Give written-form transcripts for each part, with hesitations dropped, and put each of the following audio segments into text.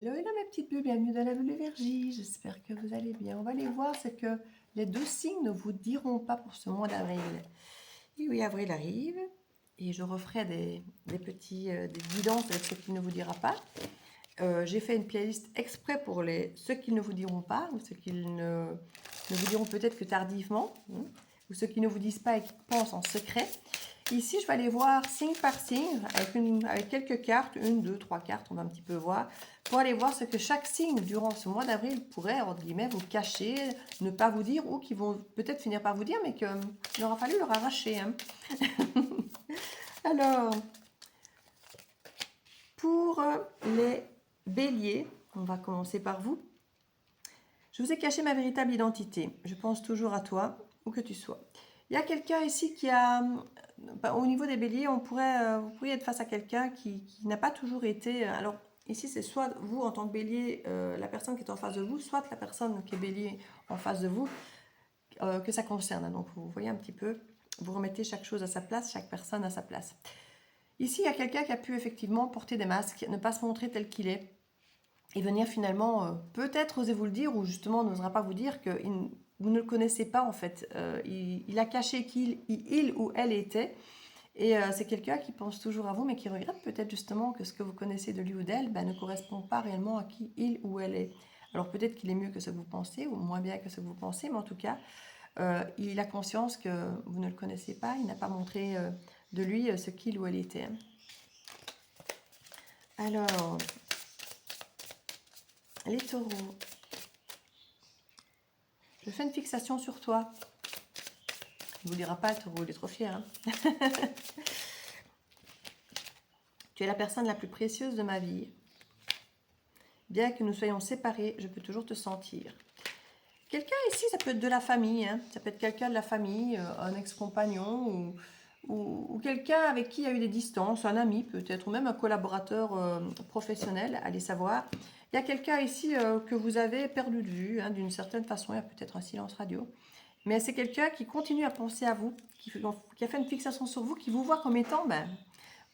Hello, hello mes petites bulles, bienvenue dans la bulle de Vergie, j'espère que vous allez bien. On va aller voir ce que les deux signes ne vous diront pas pour ce mois d'avril. Et oui, avril arrive et je referai des petits des guidances avec ce qu'il ne vous dira pas. J'ai fait une playlist exprès pour ceux qui ne vous diront pas ou ceux qui ne vous diront peut-être que tardivement, ou ceux qui ne vous disent pas et qui pensent en secret. Ici, je vais aller voir signe par signe avec quelques cartes, une, deux, trois cartes, on va un petit peu voir, pour aller voir ce que chaque signe durant ce mois d'avril pourrait, entre guillemets, vous cacher, ne pas vous dire, ou qui vont peut-être finir par vous dire, mais qu'il aura fallu leur arracher. Hein. Alors, pour les béliers, on va commencer par vous. Je vous ai caché ma véritable identité. Je pense toujours à toi, où que tu sois. Il y a quelqu'un ici qui a... Au niveau des béliers, vous pourriez être face à quelqu'un qui n'a pas toujours été... Alors, ici, c'est soit vous, en tant que bélier, la personne qui est en face de vous, soit la personne qui est bélier en face de vous, que ça concerne. Donc, vous voyez un petit peu, vous remettez chaque chose à sa place, chaque personne à sa place. Ici, il y a quelqu'un qui a pu effectivement porter des masques, ne pas se montrer tel qu'il est, et venir finalement, peut-être osez vous le dire, ou justement n'osera pas vous dire que vous ne le connaissez pas en fait. Il a caché qui il ou elle était, et c'est quelqu'un qui pense toujours à vous, mais qui regrette peut-être justement que ce que vous connaissez de lui ou d'elle ne correspond pas réellement à qui il ou elle est. Alors peut-être qu'il est mieux que ce que vous pensez, ou moins bien que ce que vous pensez, mais en tout cas, il a conscience que vous ne le connaissez pas, il n'a pas montré de lui ce qu'il ou elle était. Alors, les taureaux. Je fais une fixation sur toi. Il ne vous dira pas, le taureau, il est trop fier. Hein. Tu es la personne la plus précieuse de ma vie. Bien que nous soyons séparés, je peux toujours te sentir. Quelqu'un ici, ça peut être de la famille. Hein. Ça peut être quelqu'un de la famille, un ex-compagnon ou quelqu'un avec qui il y a eu des distances, un ami peut-être, ou même un collaborateur professionnel, allez savoir. Il y a quelqu'un ici que vous avez perdu de vue, hein, d'une certaine façon, il y a peut-être un silence radio. Mais c'est quelqu'un qui continue à penser à vous, qui a fait une fixation sur vous, qui vous voit comme étant,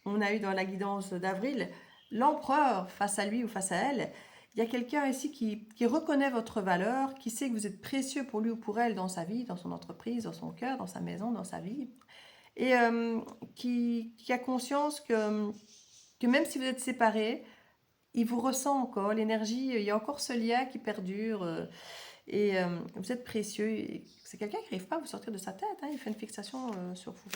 on a eu dans la guidance d'avril, l'empereur face à lui ou face à elle. Il y a quelqu'un ici qui reconnaît votre valeur, qui sait que vous êtes précieux pour lui ou pour elle dans sa vie, dans son entreprise, dans son cœur, dans sa maison, dans sa vie. Et qui a conscience que même si vous êtes séparés, il vous ressent encore, l'énergie, il y a encore ce lien qui perdure. Et vous êtes précieux. C'est quelqu'un qui n'arrive pas à vous sortir de sa tête. Hein, il fait une fixation sur vous.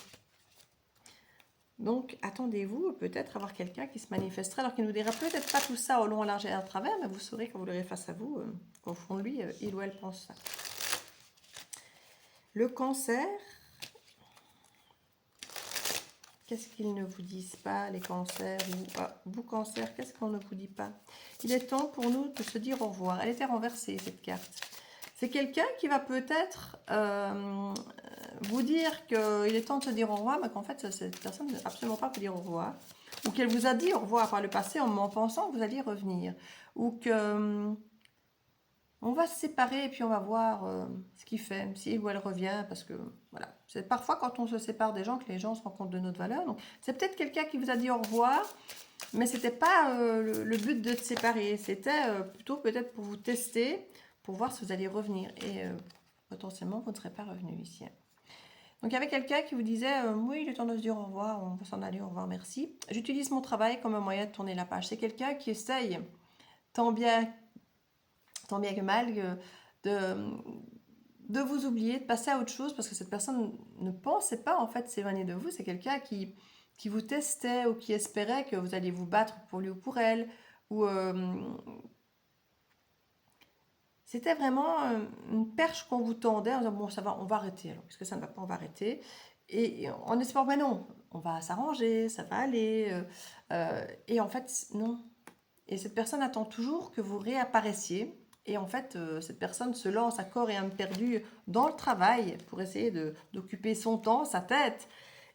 Donc, attendez-vous peut-être à avoir quelqu'un qui se manifesterait, alors qu'il ne vous dira peut-être pas tout ça au long, au large et à travers, mais vous saurez quand vous l'aurez face à vous, qu'au fond de lui, il ou elle pense ça. Le cancer, qu'est-ce qu'ils ne vous disent pas, les cancers, vous cancer, qu'est-ce qu'on ne vous dit pas? Il est temps pour nous de se dire au revoir. Elle était renversée, cette carte. C'est quelqu'un qui va peut-être vous dire qu'il est temps de se dire au revoir, mais qu'en fait, cette personne ne veut absolument pas vous dire au revoir. Ou qu'elle vous a dit au revoir par le passé en pensant que vous alliez revenir. Ou que on va se séparer et puis on va voir ce qu'il fait, si ou elle revient, parce que voilà. C'est parfois quand on se sépare des gens que les gens se rendent compte de notre valeur. Donc c'est peut-être quelqu'un qui vous a dit au revoir, mais c'était pas le but de se séparer. C'était plutôt peut-être pour vous tester, pour voir si vous allez revenir. Et potentiellement, vous ne serez pas revenu ici. Donc il y avait quelqu'un qui vous disait oui, il est temps de se dire au revoir, on va s'en aller, au revoir, merci. J'utilise mon travail comme un moyen de tourner la page. C'est quelqu'un qui essaye, tant bien que mal, de vous oublier, de passer à autre chose, parce que cette personne ne pensait pas en fait s'éloigner de vous. C'est quelqu'un qui vous testait ou qui espérait que vous alliez vous battre pour lui ou pour elle, ou c'était vraiment une perche qu'on vous tendait en disant bon ça va, on va arrêter. Alors puisque ça ne va pas, on va arrêter. Et en espérant ben non, on va s'arranger, ça va aller. Et en fait non. Et cette personne attend toujours que vous réapparaissiez. Et en fait, cette personne se lance à corps et âme perdu dans le travail pour essayer d'occuper son temps, sa tête.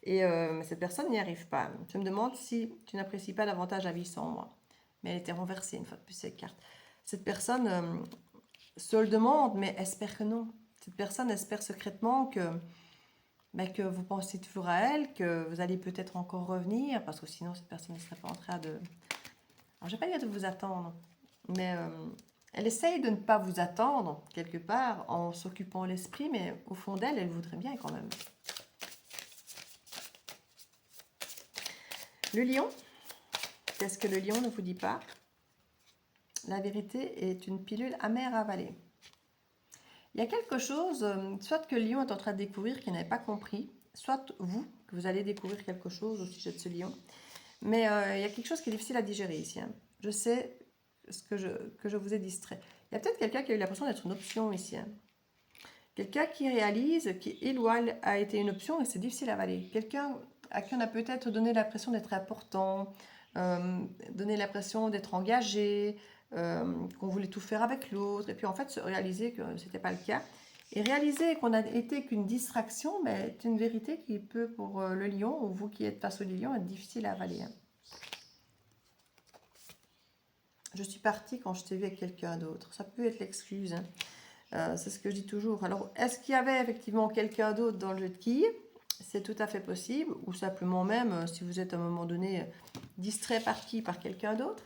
Et cette personne n'y arrive pas. Je me demande si tu n'apprécies pas davantage la vie sans moi. Mais elle était renversée une fois de plus cette carte. Cette personne se le demande, mais espère que non. Cette personne espère secrètement que vous pensez toujours à elle, que vous allez peut-être encore revenir, parce que sinon cette personne ne serait pas en train de... Alors je ne vais pas dire de vous attendre, mais elle essaye de ne pas vous attendre quelque part en s'occupant l'esprit, mais au fond d'elle, elle voudrait bien quand même. Le lion, qu'est-ce que le lion ne vous dit pas? La vérité est une pilule amère à avaler. Il y a quelque chose, soit que le lion est en train de découvrir qu'il n'avait pas compris, soit vous, que vous allez découvrir quelque chose au sujet de ce lion. Mais il y a quelque chose qui est difficile à digérer ici. Hein. Je sais que je vous ai distrait. Il y a peut-être quelqu'un qui a eu l'impression d'être une option ici. Hein. Quelqu'un qui réalise qu'il ou elle a été une option et c'est difficile à avaler. Quelqu'un à qui on a peut-être donné l'impression d'être important, donné l'impression d'être engagé, qu'on voulait tout faire avec l'autre, et puis en fait se réaliser que ce n'était pas le cas. Et réaliser qu'on a été qu'une distraction, mais c'est une vérité qui peut pour le lion, ou vous qui êtes face au lion, être difficile à avaler. Hein. Je suis partie quand je t'ai vu avec quelqu'un d'autre. Ça peut être l'excuse. Hein. C'est ce que je dis toujours. Alors, est-ce qu'il y avait effectivement quelqu'un d'autre dans le jeu de quilles? C'est tout à fait possible. Ou simplement même, si vous êtes à un moment donné distrait par qui? Par quelqu'un d'autre.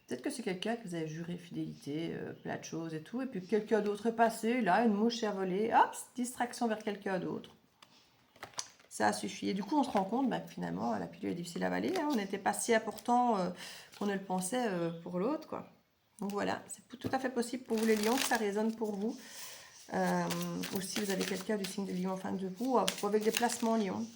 Peut-être que c'est quelqu'un que vous avez juré fidélité, plein de choses et tout. Et puis quelqu'un d'autre est passé, là, une mouche est volée. Hop, distraction vers quelqu'un d'autre. Ça a suffi. Et du coup, on se rend compte que finalement, la pilule est difficile à avaler. Hein. On n'était pas si important qu'on ne le pensait pour l'autre, quoi. Donc voilà, c'est tout à fait possible pour vous les lions, que ça résonne pour vous. Ou si vous avez quelqu'un du signe de lion en fin de vous, ou avec des placements lion.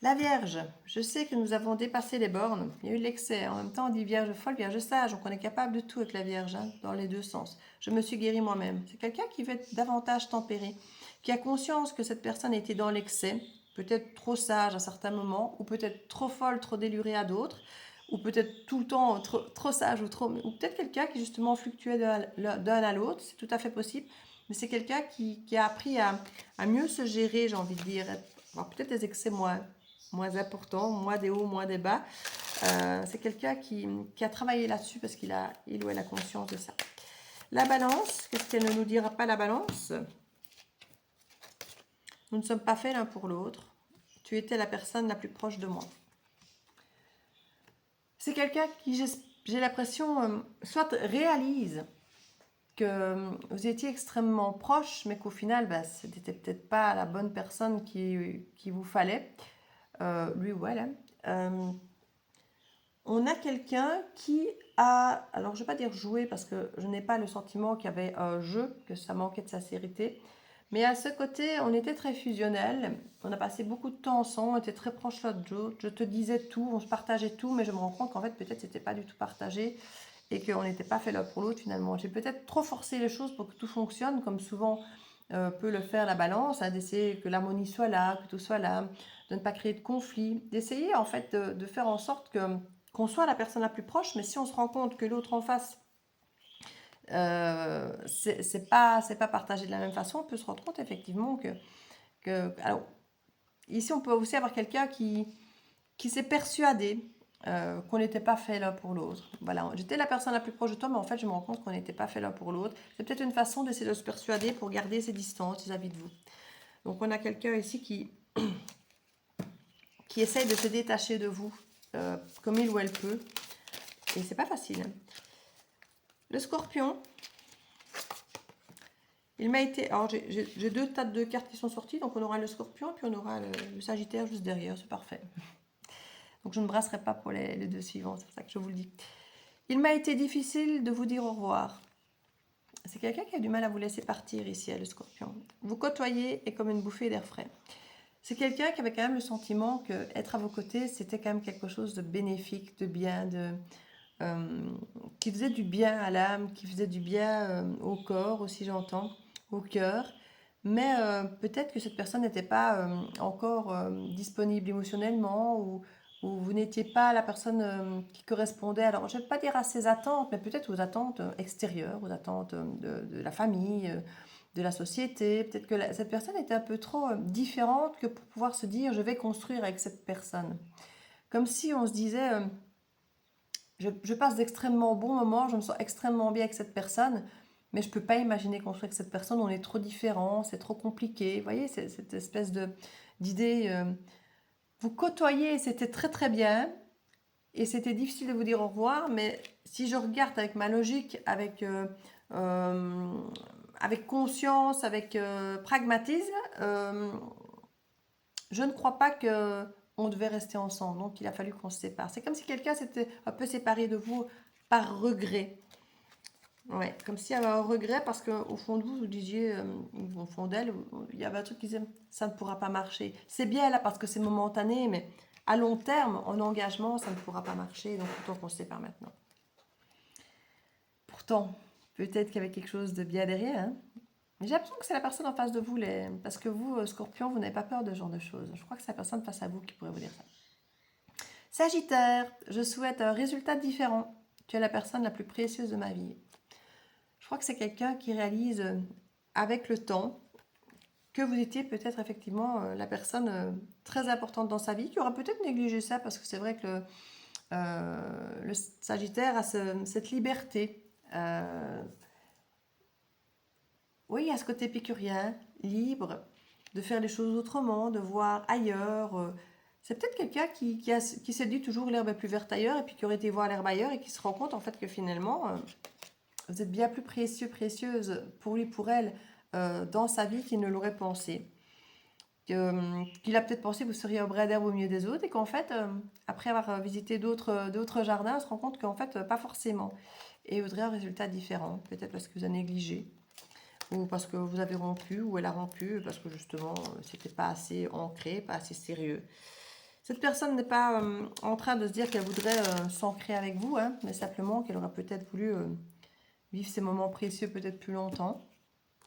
La Vierge, je sais que nous avons dépassé les bornes, il y a eu de l'excès. En même temps, on dit Vierge folle, Vierge sage, donc on est capable de tout avec la Vierge, hein, dans les deux sens. Je me suis guérie moi-même. C'est quelqu'un qui veut être davantage tempéré, qui a conscience que cette personne était dans l'excès, peut-être trop sage à certains moments, ou peut-être trop folle, trop délurée à d'autres, ou peut-être tout le temps trop sage, ou peut-être quelqu'un qui justement fluctuait d'un à l'autre, c'est tout à fait possible, mais c'est quelqu'un qui a appris à mieux se gérer, j'ai envie de dire, avoir peut-être des excès moins importants, moins des hauts, moins des bas. C'est quelqu'un qui a travaillé là-dessus parce qu'il ou elle a conscience de ça. La balance, qu'est-ce qu'elle ne nous dira pas la balance? Nous ne sommes pas faits l'un pour l'autre. Tu étais la personne la plus proche de moi. C'est quelqu'un qui, j'ai l'impression, soit réalise que vous étiez extrêmement proche, mais qu'au final, ce n'était peut-être pas la bonne personne qui vous fallait, lui ou elle. Hein. On a quelqu'un qui a, alors je ne vais pas dire jouer parce que je n'ai pas le sentiment qu'il y avait un jeu, que ça manquait de sincérité, mais à ce côté, on était très fusionnels, on a passé beaucoup de temps ensemble, on était très proches l'un de l'autre, je te disais tout, on se partageait tout, mais je me rends compte qu'en fait peut-être c'était pas du tout partagé et qu'on n'était pas fait l'un pour l'autre finalement. J'ai peut-être trop forcé les choses pour que tout fonctionne, comme souvent peut le faire la balance, hein, d'essayer que l'harmonie soit là, que tout soit là, de ne pas créer de conflit, d'essayer en fait de faire en sorte qu'on soit la personne la plus proche, mais si on se rend compte que l'autre en face, c'est pas partagé de la même façon, on peut se rendre compte effectivement alors, ici on peut aussi avoir quelqu'un qui s'est persuadé qu'on n'était pas fait l'un pour l'autre. Voilà, j'étais la personne la plus proche de toi, mais en fait je me rends compte qu'on n'était pas fait l'un pour l'autre. C'est peut-être une façon d'essayer de se persuader pour garder ses distances vis-à-vis de vous. Donc on a quelqu'un ici qui essaye de se détacher de vous comme il ou elle peut. Et c'est pas facile. Hein. Le Scorpion, il m'a été... Alors j'ai deux tas de cartes qui sont sorties, donc on aura le Scorpion, puis on aura le Sagittaire juste derrière, c'est parfait. Donc je ne brasserai pas pour les deux suivants, c'est pour ça que je vous le dis. Il m'a été difficile de vous dire au revoir. C'est quelqu'un qui a du mal à vous laisser partir ici, le Scorpion. Vous côtoyer est comme une bouffée d'air frais. C'est quelqu'un qui avait quand même le sentiment qu'être à vos côtés, c'était quand même quelque chose de bénéfique, de bien, qui faisait du bien à l'âme, qui faisait du bien au corps aussi, j'entends, au cœur. Mais peut-être que cette personne n'était pas encore disponible émotionnellement ou vous n'étiez pas la personne qui correspondait, alors je ne vais pas dire à ses attentes, mais peut-être aux attentes extérieures, aux attentes de la famille, de la société. Peut-être que cette personne était un peu trop différente que pour pouvoir se dire je vais construire avec cette personne. Comme si on se disait je passe d'extrêmement bons moments, je me sens extrêmement bien avec cette personne, mais je ne peux pas imaginer construire avec cette personne, on est trop différents, c'est trop compliqué. Vous voyez, c'est cette espèce d'idée, vous côtoyez, c'était très très bien, et c'était difficile de vous dire au revoir, mais si je regarde avec ma logique, avec conscience, avec pragmatisme, je ne crois pas que on devait rester ensemble, donc il a fallu qu'on se sépare. C'est comme si quelqu'un s'était un peu séparé de vous par regret. Ouais, comme s'il y avait un regret parce qu'au fond de vous, vous disiez, au fond d'elle, il y avait un truc qui disait, ça ne pourra pas marcher. C'est bien là parce que c'est momentané, mais à long terme, en engagement, ça ne pourra pas marcher, donc autant qu'on se sépare maintenant. Pourtant, peut-être qu'il y avait quelque chose de bien derrière, hein. Mais j'ai l'impression que c'est la personne en face de vous, parce que vous, Scorpion, vous n'avez pas peur de ce genre de choses. Je crois que c'est la personne face à vous qui pourrait vous dire ça. Sagittaire, je souhaite un résultat différent. Tu es la personne la plus précieuse de ma vie. Je crois que c'est quelqu'un qui réalise avec le temps que vous étiez peut-être effectivement la personne très importante dans sa vie, qui aura peut-être négligé ça, parce que c'est vrai que le Sagittaire a cette liberté. Oui, il y a ce côté épicurien, libre, de faire les choses autrement, de voir ailleurs. C'est peut-être quelqu'un qui s'est dit toujours l'herbe est plus verte ailleurs, et puis qui aurait été voir l'herbe ailleurs, et qui se rend compte en fait que finalement, vous êtes bien plus précieux, précieuse pour lui, pour elle, dans sa vie qu'il ne l'aurait pensé. Qu'il a peut-être pensé que vous seriez un brin d'herbe au milieu des autres, et qu'en fait, après avoir visité d'autres jardins, on se rend compte qu'en fait, pas forcément. Et il voudrait un résultat différent, peut-être parce que vous avez négligé, ou parce que vous avez rompu, ou elle a rompu, parce que justement, c'était pas assez ancré, pas assez sérieux. Cette personne n'est pas en train de se dire qu'elle voudrait s'ancrer avec vous, hein, mais simplement qu'elle aurait peut-être voulu vivre ces moments précieux peut-être plus longtemps.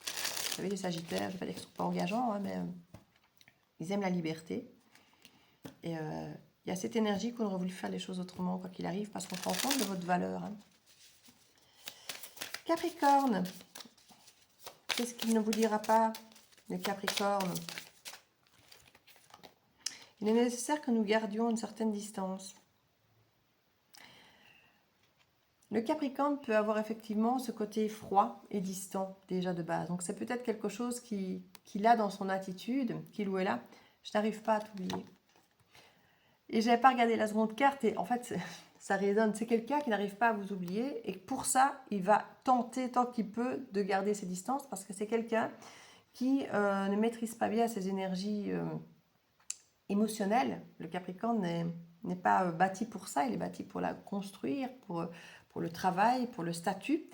Vous savez, les Sagittaires, je ne vais pas dire qu'ils ne sont pas engageants, hein, mais ils aiment la liberté. Et il y a cette énergie qu'on aurait voulu faire les choses autrement, quoi qu'il arrive, parce qu'on se rend compte de votre valeur. Hein. Capricorne, qu'est-ce qu'il ne vous dira pas, le Capricorne? Il est nécessaire que nous gardions une certaine distance. Le Capricorne peut avoir effectivement ce côté froid et distant déjà de base. Donc c'est peut-être quelque chose qu'il a dans son attitude, qu'il ou elle a. Je n'arrive pas à t'oublier. Et je n'avais pas regardé la seconde carte et en fait ça résonne. C'est quelqu'un qui n'arrive pas à vous oublier et pour ça il va tenter tant qu'il peut de garder ses distances parce que c'est quelqu'un qui ne maîtrise pas bien ses énergies émotionnelles. Le Capricorne n'est pas bâti pour ça, il est bâti pour la construire, pour le travail, pour le statut.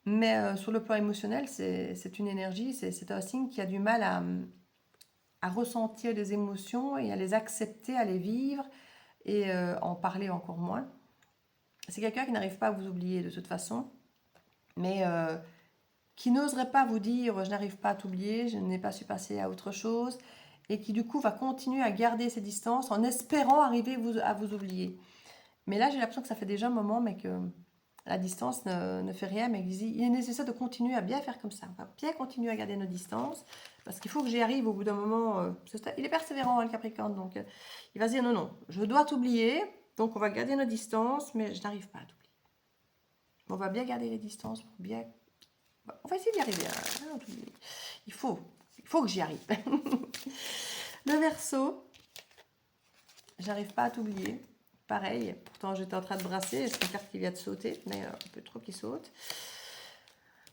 Mais sur le plan émotionnel, c'est une énergie, c'est un signe qui a du mal à ressentir des émotions et à les accepter, à les vivre et en parler encore moins. C'est quelqu'un qui n'arrive pas à vous oublier de toute façon, mais qui n'oserait pas vous dire je n'arrive pas à t'oublier, je n'ai pas su passer à autre chose, et qui du coup va continuer à garder ses distances en espérant arriver à vous oublier. Mais là j'ai l'impression que ça fait déjà un moment, mais que la distance ne fait rien, mais il est nécessaire de continuer à bien faire comme ça. On va bien continuer à garder nos distances, parce qu'il faut que j'y arrive au bout d'un moment. Il est persévérant, le Capricorne, donc il va se dire non, non, je dois t'oublier, donc on va garder nos distances, mais je n'arrive pas à t'oublier. On va bien garder les distances pour bien... On va essayer d'y arriver. Hein, il faut que j'y arrive. Le Verseau, j'arrive pas à t'oublier. Pareil, pourtant j'étais en train de brasser, c'est une carte qui vient de sauter, mais un peu trop qui saute.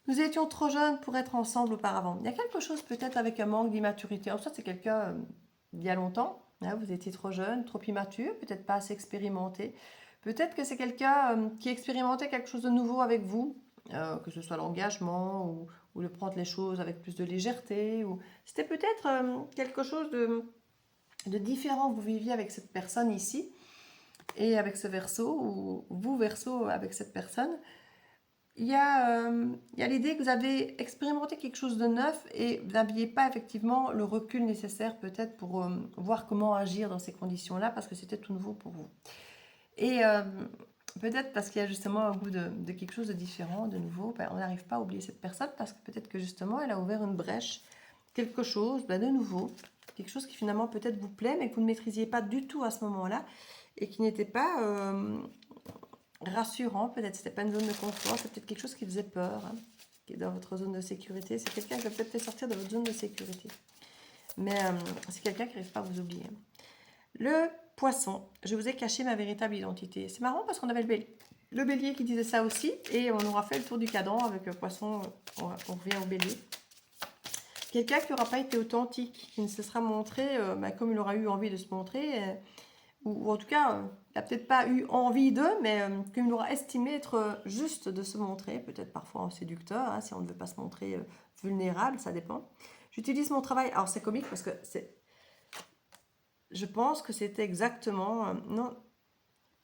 Nous étions trop jeunes pour être ensemble auparavant. Il y a quelque chose peut-être avec un manque d'immaturité. En soit c'est quelqu'un il y a longtemps, hein, vous étiez trop jeune, trop immature, peut-être pas assez expérimenté. Peut-être que c'est quelqu'un qui expérimentait quelque chose de nouveau avec vous, que ce soit l'engagement ou de prendre les choses avec plus de légèreté. C'était peut-être quelque chose de différent que vous viviez avec cette personne ici. Et avec ce Verseau, ou vous Verseau avec cette personne, il y a l'idée que vous avez expérimenté quelque chose de neuf et vous n'aviez pas effectivement le recul nécessaire peut-être pour voir comment agir dans ces conditions-là parce que c'était tout nouveau pour vous. Et peut-être parce qu'il y a justement un goût de quelque chose de différent, de nouveau, ben, on n'arrive pas à oublier cette personne parce que peut-être que justement elle a ouvert une brèche, quelque chose de nouveau, quelque chose qui finalement peut-être vous plaît mais que vous ne maîtrisiez pas du tout à ce moment-là et qui n'était pas rassurant, peut-être c'était pas une zone de confort, c'est peut-être quelque chose qui faisait peur, hein, qui est dans votre zone de sécurité. C'est quelqu'un qui va peut-être sortir de votre zone de sécurité. Mais c'est quelqu'un qui n'arrive pas à vous oublier. Le Poisson, je vous ai caché ma véritable identité. C'est marrant parce qu'on avait le bélier qui disait ça aussi. Et on aura fait le tour du cadran avec Poisson. On revient au bélier. Quelqu'un qui n'aura pas été authentique, qui ne se sera montré comme il aura eu envie de se montrer. Ou en tout cas, il n'a peut-être pas eu envie d'eux, mais qu'il aura estimé être juste de se montrer. Peut-être parfois en séducteur, hein, si on ne veut pas se montrer vulnérable, ça dépend. J'utilise mon travail. Alors c'est comique parce que c'est... Je pense que c'était exactement... non,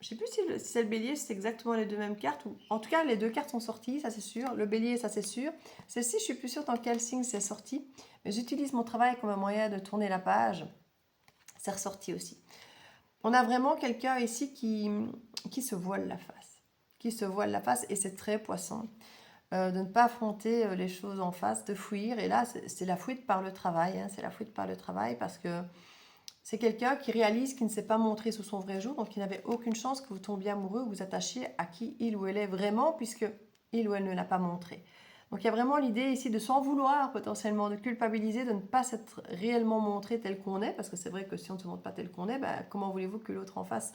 je ne sais plus si c'est le bélier, si c'est exactement les deux mêmes cartes. Ou, en tout cas, les deux cartes sont sorties, ça c'est sûr. Le bélier, ça c'est sûr. Celle-ci, je suis plus sûre dans quel signe c'est sorti. Mais j'utilise mon travail comme un moyen de tourner la page. C'est ressorti aussi. On a vraiment quelqu'un ici qui se voile la face. Qui se voile la face et c'est très Poisson. De ne pas affronter les choses en face, de fuir. Et là, c'est la fuite par le travail. Hein, c'est la fuite par le travail parce que c'est quelqu'un qui réalise qu'il ne s'est pas montré sous son vrai jour, donc il n'avait aucune chance que vous tombiez amoureux ou vous attachiez à qui il ou elle est vraiment, puisque il ou elle ne l'a pas montré. Donc il y a vraiment l'idée ici de s'en vouloir potentiellement, de culpabiliser, de ne pas s'être réellement montré tel qu'on est, parce que c'est vrai que si on ne se montre pas tel qu'on est, comment voulez-vous que l'autre en face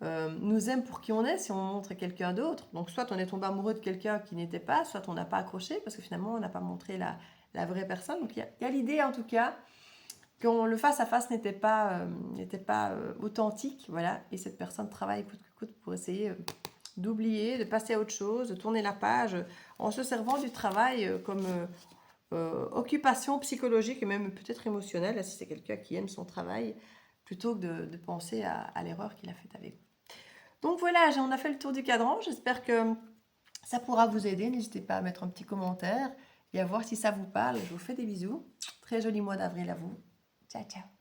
nous aime pour qui on est si on montre quelqu'un d'autre. Donc soit on est tombé amoureux de quelqu'un qui n'était pas, soit on n'a pas accroché, parce que finalement on n'a pas montré la vraie personne. Donc il y a l'idée en tout cas quand le face-à-face n'était pas authentique, voilà, et cette personne travaille coûte que coûte pour essayer d'oublier, de passer à autre chose, de tourner la page, en se servant du travail comme occupation psychologique et même peut-être émotionnelle, si c'est quelqu'un qui aime son travail, plutôt que de penser à l'erreur qu'il a faite avec vous. Donc voilà, on a fait le tour du cadran, j'espère que ça pourra vous aider, n'hésitez pas à mettre un petit commentaire et à voir si ça vous parle, je vous fais des bisous, très joli mois d'avril à vous. Ciao, ciao.